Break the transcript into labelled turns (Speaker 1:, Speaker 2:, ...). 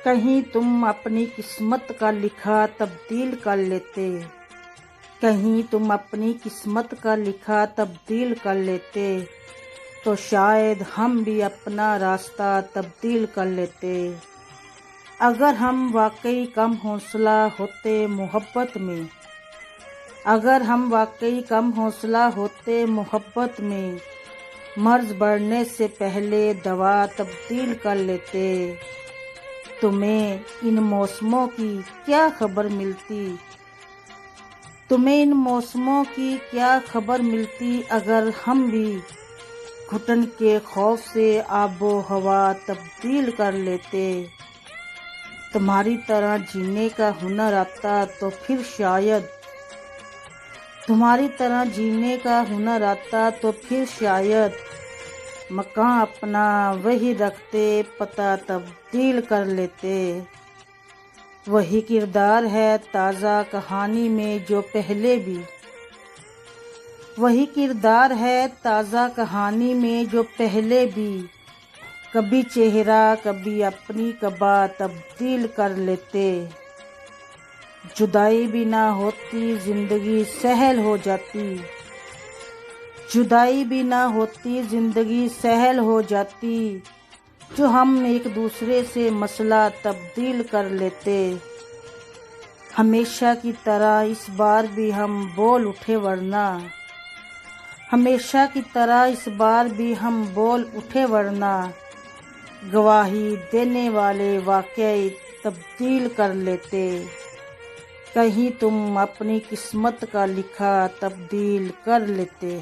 Speaker 1: کہیں تم اپنی قسمت کا لکھا تبدیل کر لیتے، کہیں تم اپنی قسمت کا لکھا تبدیل کر لیتے تو شاید ہم بھی اپنا راستہ تبدیل کر لیتے۔ اگر ہم واقعی کم حوصلہ ہوتے محبت میں، اگر ہم واقعی کم حوصلہ ہوتے محبت میں، مرض بڑھنے سے پہلے دوا تبدیل کر لیتے۔ تمہیں ان موسموں کی کیا خبر ملتی، تمہیں ان موسموں کی کیا خبر ملتی اگر ہم بھی گھٹن کے خوف سے آب و ہوا تبدیل کر لیتے۔ تمہاری طرح جینے کا ہنر آتا تو پھر شاید، تمہاری طرح جینے کا ہنر آتا تو پھر شاید مکان اپنا وہی رکھتے، پتہ تبدیل کر لیتے۔ وہی کردار ہے تازہ کہانی میں جو پہلے بھی، وہی کردار ہے تازہ کہانی میں جو پہلے بھی، کبھی چہرہ کبھی اپنی قبا تبدیل کر لیتے۔ جدائی بھی نہ ہوتی زندگی سہل ہو جاتی، جدائی بھی نہ ہوتی زندگی سہل ہو جاتی، جو ہم ایک دوسرے سے مسئلہ تبدیل کر لیتے۔ ہمیشہ کی طرح اس بار بھی ہم بول اٹھے ورنہ، ہمیشہ کی طرح اس بار بھی ہم بول اٹھے ورنہ، گواہی دینے والے واقعے تبدیل کر لیتے۔ کہیں تم اپنی قسمت کا لکھا تبدیل کر لیتے۔